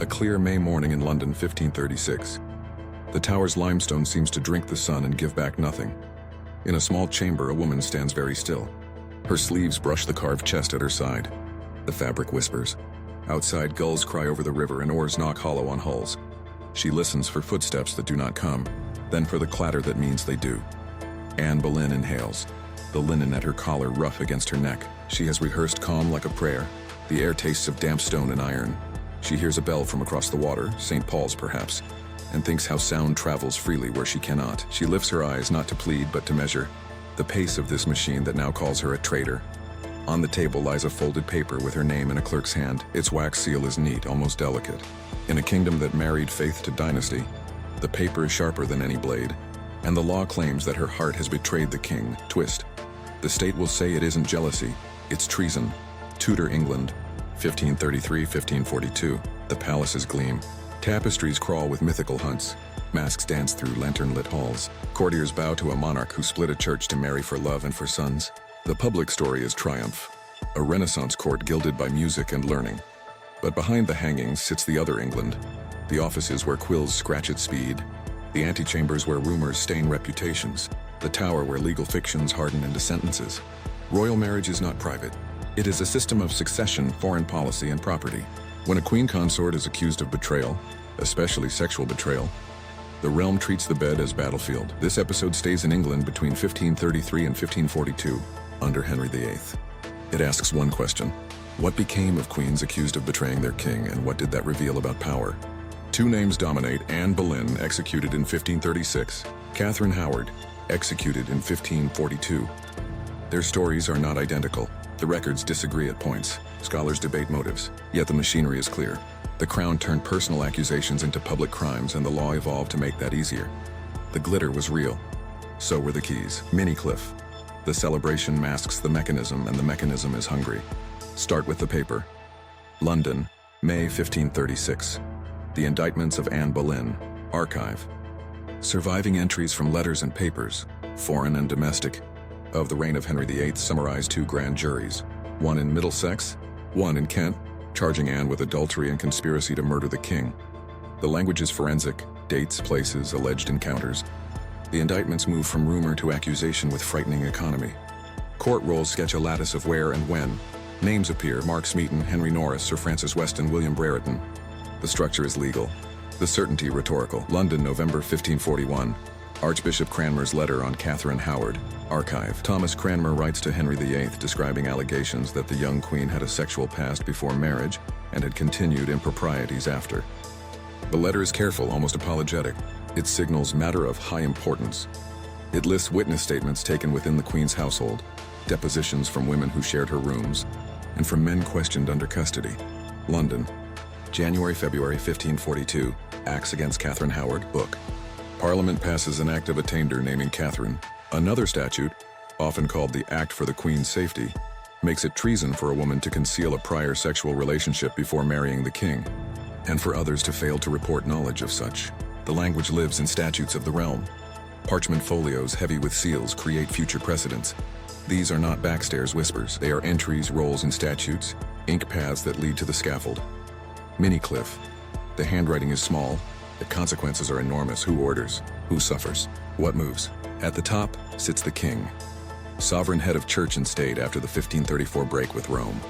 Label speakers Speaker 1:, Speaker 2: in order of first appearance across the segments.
Speaker 1: A clear May morning in London, 1536. The tower's limestone seems to drink the sun and give back nothing. In a small chamber, a woman stands very still. Her sleeves brush the carved chest at her side. The fabric whispers. Outside, gulls cry over the river and oars knock hollow on hulls. She listens for footsteps that do not come, then for the clatter that means they do. Anne Boleyn inhales, the linen at her collar rough against her neck. She has rehearsed calm like a prayer. The air tastes of damp stone and iron. She hears a bell from across the water, St. Paul's perhaps, and thinks how sound travels freely where she cannot. She lifts her eyes not to plead but to measure the pace of this machine that now calls her a traitor. On the table lies a folded paper with her name in a clerk's hand. Its wax seal is neat, almost delicate. In a kingdom that married faith to dynasty, the paper is sharper than any blade, and the law claims that her heart has betrayed the king. Twist. The state will say it isn't jealousy, it's treason. Tudor England, 1533-1542. The palaces gleam. Tapestries crawl with mythical hunts. Masks dance through lantern-lit halls. Courtiers bow to a monarch who split a church to marry for love and for sons. The public story is triumph. A Renaissance court gilded by music and learning. But behind the hangings sits the other England. The offices where quills scratch at speed. The antechambers where rumors stain reputations. The tower where legal fictions harden into sentences. Royal marriage is not private. It is a system of succession, foreign policy, and property. When a queen consort is accused of betrayal, especially sexual betrayal, the realm treats the bed as battlefield. This episode stays in England between 1533 and 1542, under Henry VIII. It asks one question: what became of queens accused of betraying their king, and what did that reveal about power? Two names dominate: Anne Boleyn, executed in 1536, Catherine Howard, executed in 1542. Their stories are not identical. The records disagree at points. Scholars debate motives. Yet the machinery is clear. The crown turned personal accusations into public crimes, and the law evolved to make that easier. The glitter was real. So were the keys. Mini-cliff. The celebration masks the mechanism, and the mechanism is hungry. Start with the paper. London, May 1536. The indictments of Anne Boleyn. Archive. Surviving entries from letters and papers, foreign and domestic, of the reign of Henry VIII summarize two grand juries, one in Middlesex, one in Kent, charging Anne with adultery and conspiracy to murder the king. The language is forensic, dates, places, alleged encounters. The indictments move from rumor to accusation with frightening economy. Court rolls sketch a lattice of where and when. Names appear: Mark Smeaton, Henry Norris, Sir Francis Weston, William Brereton. The structure is legal. The certainty rhetorical. London, November 1541. Archbishop Cranmer's letter on Catherine Howard. Archive. Thomas Cranmer writes to Henry VIII describing allegations that the young queen had a sexual past before marriage and had continued improprieties after. The letter is careful, almost apologetic. It signals matter of high importance. It lists witness statements taken within the queen's household, depositions from women who shared her rooms, and from men questioned under custody. London, January-February 1542. Acts against Catherine Howard. Book. Parliament passes an Act of Attainder naming Catherine. Another statute, often called the Act for the Queen's Safety, makes it treason for a woman to conceal a prior sexual relationship before marrying the king, and for others to fail to report knowledge of such. The language lives in statutes of the realm. Parchment folios heavy with seals create future precedents. These are not backstairs whispers. They are entries, rolls, and statutes, ink paths that lead to the scaffold. Mini-cliff. The handwriting is small. The consequences are enormous. Who orders? Who suffers? What moves? At the top sits the king, sovereign head of church and state after the 1534 break with Rome.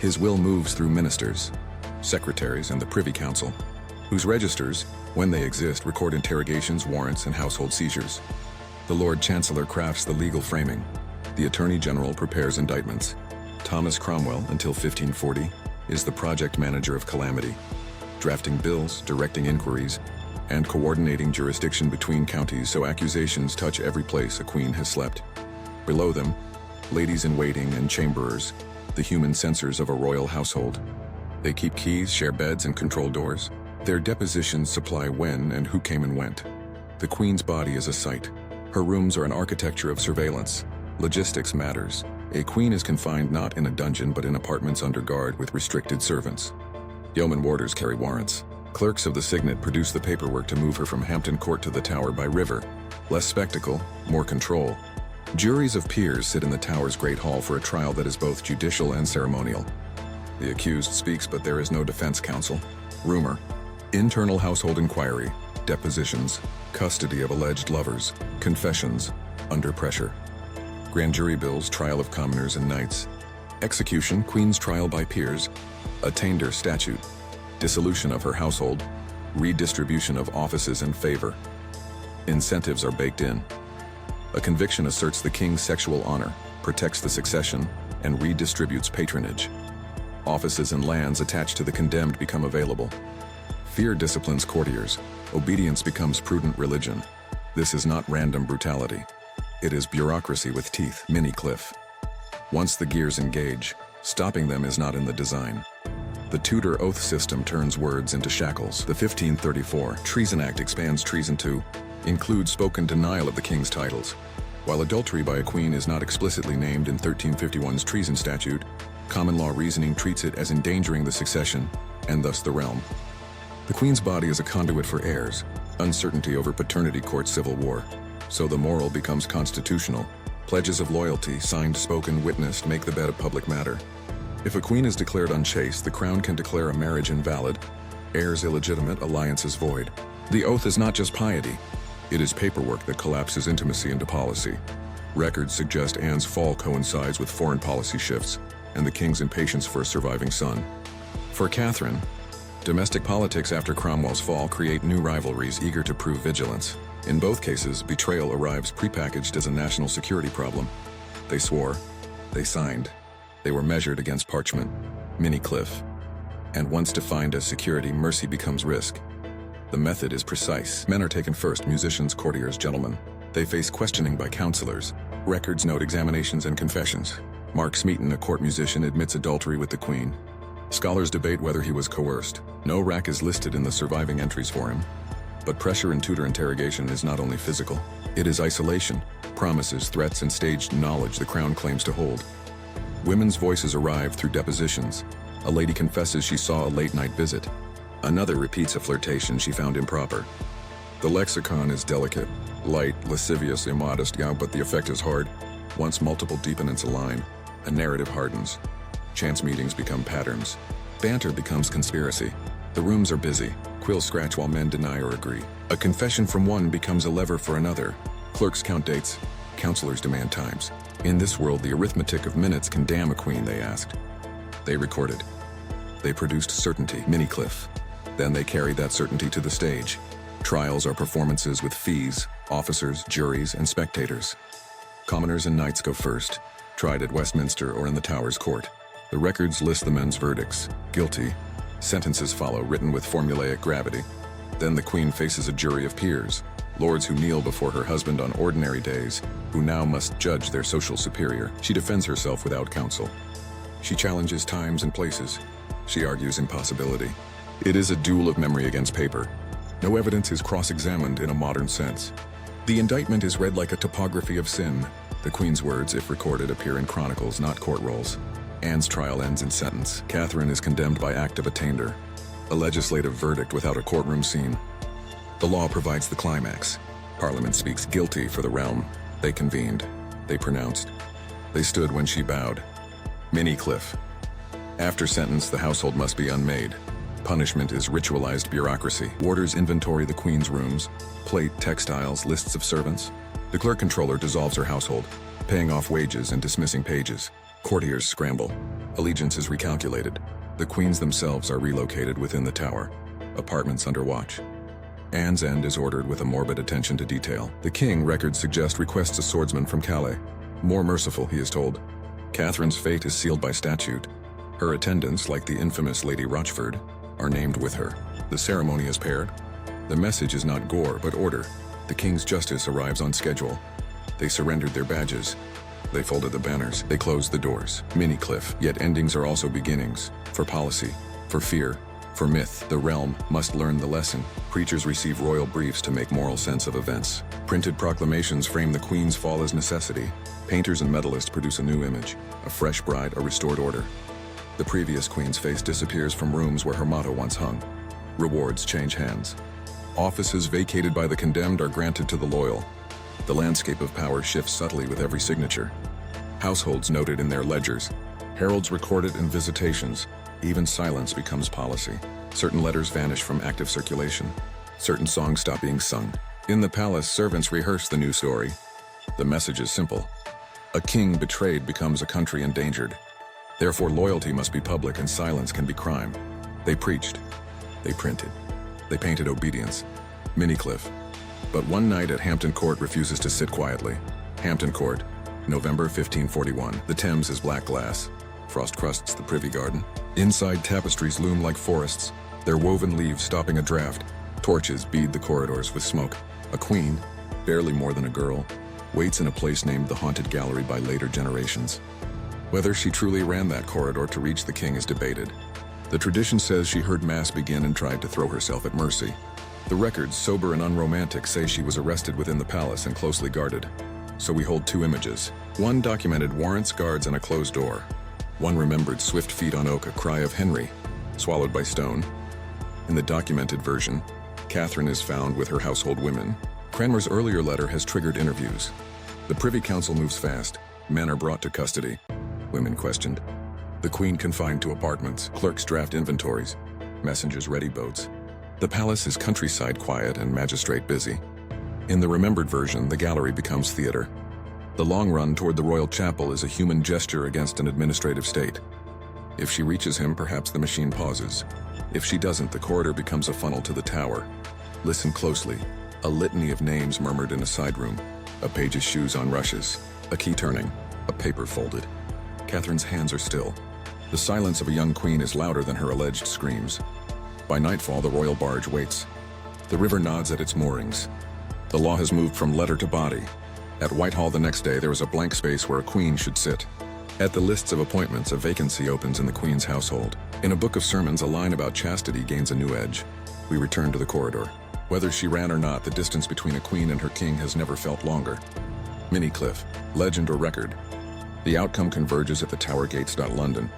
Speaker 1: His will moves through ministers, secretaries, and the Privy Council, whose registers, when they exist, record interrogations, warrants, and household seizures. The Lord Chancellor crafts the legal framing. The Attorney General prepares indictments. Thomas Cromwell, until 1540, is the project manager of calamity, drafting bills, directing inquiries, and coordinating jurisdiction between counties so accusations touch every place a queen has slept. Below them, ladies-in-waiting and chamberers, the human censors of a royal household. They keep keys, share beds, and control doors. Their depositions supply when and who came and went. The queen's body is a site. Her rooms are an architecture of surveillance. Logistics matters. A queen is confined not in a dungeon but in apartments under guard with restricted servants. Yeoman warders carry warrants. Clerks of the signet produce the paperwork to move her from Hampton Court to the Tower by river. Less spectacle, more control. Juries of peers sit in the Tower's Great Hall for a trial that is both judicial and ceremonial. The accused speaks, but there is no defense counsel. Rumor. Internal household inquiry. Depositions. Custody of alleged lovers. Confessions. Under pressure. Grand jury bills, trial of commoners and knights. Execution, Queen's trial by peers. Attainder statute. Dissolution of her household. Redistribution of offices and favor. Incentives are baked in. A conviction asserts the king's sexual honor, protects the succession, and redistributes patronage. Offices and lands attached to the condemned become available. Fear disciplines courtiers. Obedience becomes prudent religion. This is not random brutality. It is bureaucracy with teeth. Mini Cliff. Once the gears engage, stopping them is not in the design. The Tudor oath system turns words into shackles. The 1534 Treason Act expands treason to include spoken denial of the king's titles. While adultery by a queen is not explicitly named in 1351's treason statute, common law reasoning treats it as endangering the succession, and thus the realm. The queen's body is a conduit for heirs, uncertainty over paternity courts civil war. So the moral becomes constitutional. Pledges of loyalty, signed, spoken, witnessed, make the bed a public matter. If a queen is declared unchaste, the crown can declare a marriage invalid, heirs illegitimate, alliances void. The oath is not just piety. It is paperwork that collapses intimacy into policy. Records suggest Anne's fall coincides with foreign policy shifts and the king's impatience for a surviving son. For Catherine, domestic politics after Cromwell's fall create new rivalries eager to prove vigilance. In both cases, betrayal arrives prepackaged as a national security problem. They swore, they signed, they were measured against parchment. Mini Cliff. And once defined as security, mercy becomes risk. The method is precise. Men are taken first, musicians, courtiers, gentlemen. They face questioning by counselors. Records note examinations and confessions. Mark Smeaton, a court musician, admits adultery with the queen. Scholars debate whether he was coerced. No rack is listed in the surviving entries for him. But pressure in Tudor interrogation is not only physical. It is isolation, promises, threats, and staged knowledge the crown claims to hold. Women's voices arrive through depositions. A lady confesses she saw a late-night visit. Another repeats a flirtation she found improper. The lexicon is delicate, light, lascivious, immodest, yeah, but the effect is hard. Once multiple deponents align, a narrative hardens. Chance meetings become patterns. Banter becomes conspiracy. The rooms are busy. Quills scratch while men deny or agree. A confession from one becomes a lever for another. Clerks count dates. Counselors demand times. In this world, the arithmetic of minutes can damn a queen, they asked. They recorded. They produced certainty. Mini Cliff. Then they carried that certainty to the stage. Trials are performances with fees, officers, juries, and spectators. Commoners and knights go first, tried at Westminster or in the Tower's court. The records list the men's verdicts. Guilty. Sentences follow, written with formulaic gravity. Then the queen faces a jury of peers, lords who kneel before her husband on ordinary days, who now must judge their social superior. She defends herself without counsel. She challenges times and places. She argues impossibility. It is a duel of memory against paper. No evidence is cross-examined in a modern sense. The indictment is read like a topography of sin. The queen's words, if recorded, appear in chronicles, not court rolls. Anne's trial ends in sentence. Catherine is condemned by act of attainder, a legislative verdict without a courtroom scene. The law provides the climax. Parliament speaks guilty for the realm. They convened. They pronounced. They stood when she bowed. Mini Cliff. After sentence, the household must be unmade. Punishment is ritualized bureaucracy. Warders inventory the queen's rooms, plate, textiles, lists of servants. The clerk controller dissolves her household, paying off wages and dismissing pages. Courtiers scramble. Allegiance is recalculated. The queens themselves are relocated within the tower. Apartments under watch. Anne's end is ordered with a morbid attention to detail. The king, records suggest, requests a swordsman from Calais. More merciful, he is told. Catherine's fate is sealed by statute. Her attendants, like the infamous Lady Rochford, are named with her. The ceremony is paired. The message is not gore, but order. The king's justice arrives on schedule. They surrendered their badges. They folded the banners. They closed the doors. Mini Cliff. Yet endings are also beginnings. For policy, for fear, for myth, the realm must learn the lesson. Preachers receive royal briefs to make moral sense of events. Printed proclamations frame the queen's fall as necessity. Painters and medallists produce a new image. A fresh bride, a restored order. The previous queen's face disappears from rooms where her motto once hung. Rewards change hands. Offices vacated by the condemned are granted to the loyal. The landscape of power shifts subtly with every signature. Households noted in their ledgers. Heralds recorded in visitations. Even silence becomes policy. Certain letters vanish from active circulation. Certain songs stop being sung. In the palace, servants rehearse the new story. The message is simple. A king betrayed becomes a country endangered. Therefore, loyalty must be public and silence can be crime. They preached. They printed. They painted obedience. Minnicliff. But one night at Hampton Court refuses to sit quietly. Hampton Court, November 1541. The Thames is black glass. Frost crusts the privy garden. Inside, tapestries loom like forests, their woven leaves stopping a draught. Torches bead the corridors with smoke. A queen, barely more than a girl, waits in a place named the Haunted Gallery by later generations. Whether she truly ran that corridor to reach the king is debated. The tradition says she heard mass begin and tried to throw herself at mercy. The records, sober and unromantic, say she was arrested within the palace and closely guarded. So we hold two images. One documented warrants, guards, and a closed door. One remembered swift feet on oak, a cry of Henry, swallowed by stone. In the documented version, Catherine is found with her household women. Cranmer's earlier letter has triggered interviews. The Privy Council moves fast. Men are brought to custody. Women questioned. The Queen confined to apartments. Clerks draft inventories. Messengers ready boats. The palace is countryside quiet and magistrate busy. In the remembered version, the gallery becomes theater. The long run toward the royal chapel is a human gesture against an administrative state. If she reaches him, perhaps the machine pauses. If she doesn't, the corridor becomes a funnel to the tower. Listen closely. A litany of names murmured in a side room. A page's shoes on rushes. A key turning. A paper folded. Catherine's hands are still. The silence of a young queen is louder than her alleged screams. By nightfall, the royal barge waits. The river nods at its moorings. The law has moved from letter to body. At Whitehall the next day, there is a blank space where a queen should sit. At the lists of appointments, a vacancy opens in the queen's household. In a book of sermons, a line about chastity gains a new edge. We return to the corridor. Whether she ran or not, the distance between a queen and her king has never felt longer. Minnicliff, legend or record. The outcome converges at the Tower Gates. London,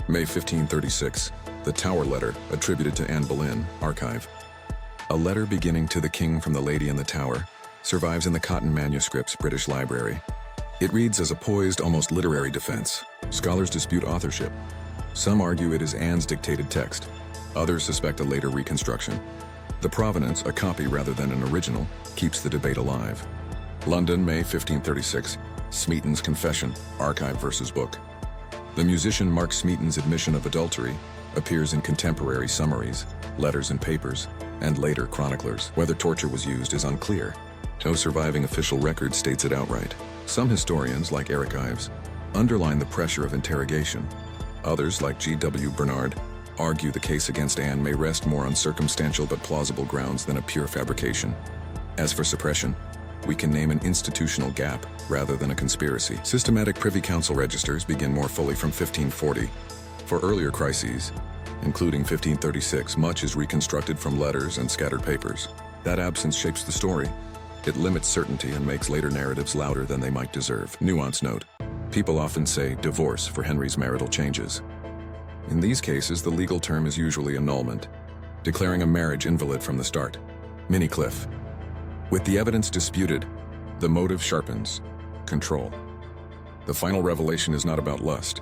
Speaker 1: May 1536. The Tower Letter, attributed to Anne Boleyn, archive. A letter beginning to the king from the Lady in the Tower survives in the Cotton Manuscripts, British Library. It reads as a poised, almost literary defense. Scholars dispute authorship. Some argue it is Anne's dictated text. Others suspect a later reconstruction. The provenance, a copy rather than an original, keeps the debate alive. London, May 1536. Smeaton's Confession, archive versus book. The musician Mark Smeaton's admission of adultery appears in contemporary summaries, letters and papers, and later chroniclers. Whether torture was used is unclear. No surviving official record states it outright. Some historians, like Eric Ives, underline the pressure of interrogation. Others, like G.W. Bernard, argue the case against Anne may rest more on circumstantial but plausible grounds than a pure fabrication. As for suppression, we can name an institutional gap rather than a conspiracy. Systematic Privy Council registers begin more fully from 1540. For earlier crises, including 1536, much is reconstructed from letters and scattered papers. That absence shapes the story. It limits certainty and makes later narratives louder than they might deserve. Nuance note. People often say divorce for Henry's marital changes. In these cases, the legal term is usually annulment, declaring a marriage invalid from the start. Minnicliff. With the evidence disputed, the motive sharpens. Control. The final revelation is not about lust.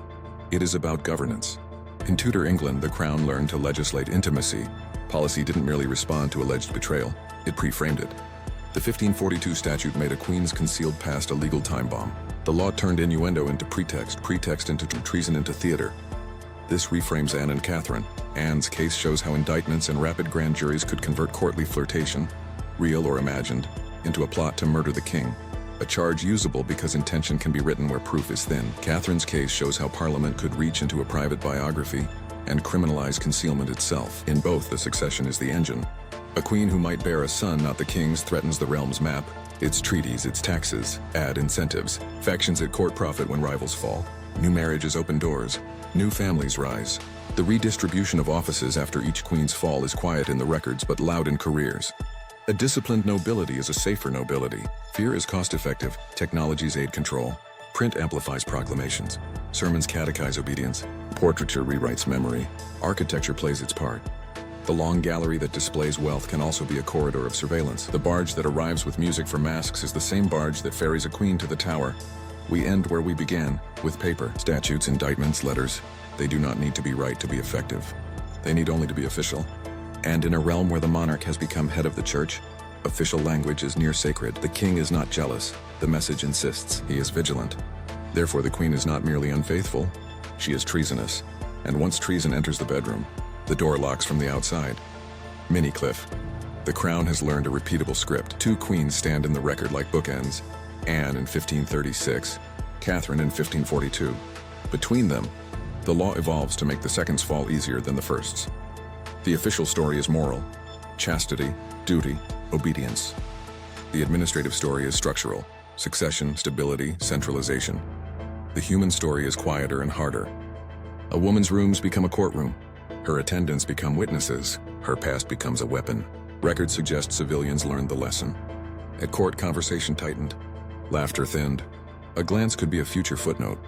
Speaker 1: It is about governance. In Tudor England, the Crown learned to legislate intimacy. Policy didn't merely respond to alleged betrayal, it pre-framed it. The 1542 statute made a queen's concealed past a legal time bomb. The law turned innuendo into pretext, pretext into treason into theater. This reframes Anne and Catherine. Anne's case shows how indictments and rapid grand juries could convert courtly flirtation, real or imagined, into a plot to murder the king. A charge usable because intention can be written where proof is thin. Catherine's case shows how Parliament could reach into a private biography and criminalize concealment itself. In both, the succession is the engine. A queen who might bear a son, not the king's, threatens the realm's map. Its treaties, its taxes, add incentives. Factions at court profit when rivals fall. New marriages open doors. New families rise. The redistribution of offices after each queen's fall is quiet in the records but loud in careers. A disciplined nobility is a safer nobility. Fear is cost-effective. Technologies aid control. Print amplifies proclamations. Sermons catechize obedience. Portraiture rewrites memory. Architecture plays its part. The long gallery that displays wealth can also be a corridor of surveillance. The barge that arrives with music for masks is the same barge that ferries a queen to the tower. We end where we began, with paper, statutes, indictments, letters. They do not need to be right to be effective. They need only to be official. And in a realm where the monarch has become head of the church, official language is near sacred. The king is not jealous. The message insists. He is vigilant. Therefore, the queen is not merely unfaithful. She is treasonous. And once treason enters the bedroom, the door locks from the outside. Mini Cliff. The crown has learned a repeatable script. Two queens stand in the record like bookends. Anne in 1536, Catherine in 1542. Between them, the law evolves to make the seconds fall easier than the firsts. The official story is moral, chastity, duty, obedience. The administrative story is structural, succession, stability, centralization. The human story is quieter and harder. A woman's rooms become a courtroom. Her attendants become witnesses. Her past becomes a weapon. Records suggest civilians learned the lesson. At court, conversation tightened. Laughter thinned. A glance could be a future footnote.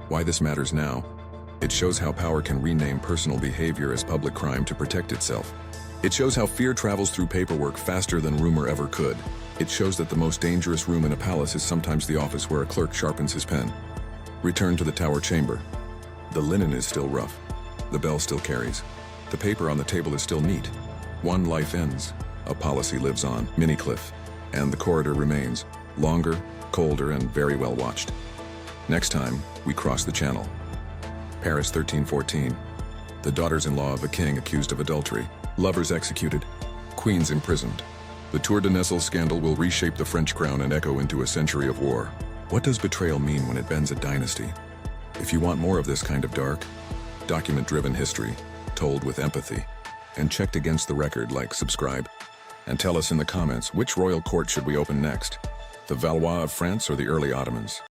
Speaker 1: Why this matters now? It shows how power can rename personal behavior as public crime to protect itself. It shows how fear travels through paperwork faster than rumor ever could. It shows that the most dangerous room in a palace is sometimes the office where a clerk sharpens his pen. Return to the tower chamber. The linen is still rough. The bell still carries. The paper on the table is still neat. One life ends. A policy lives on. Mini Cliff. And the corridor remains. Longer, colder, and very well watched. Next time, we cross the channel. Paris 1314. The daughters-in-law of a king accused of adultery. Lovers executed. Queens imprisoned. The Tour de Nesle scandal will reshape the French crown and echo into a century of war. What does betrayal mean when it bends a dynasty? If you want more of this kind of dark, document-driven history, told with empathy, and checked against the record, like, subscribe, and tell us in the comments which royal court should we open next? The Valois of France or the early Ottomans?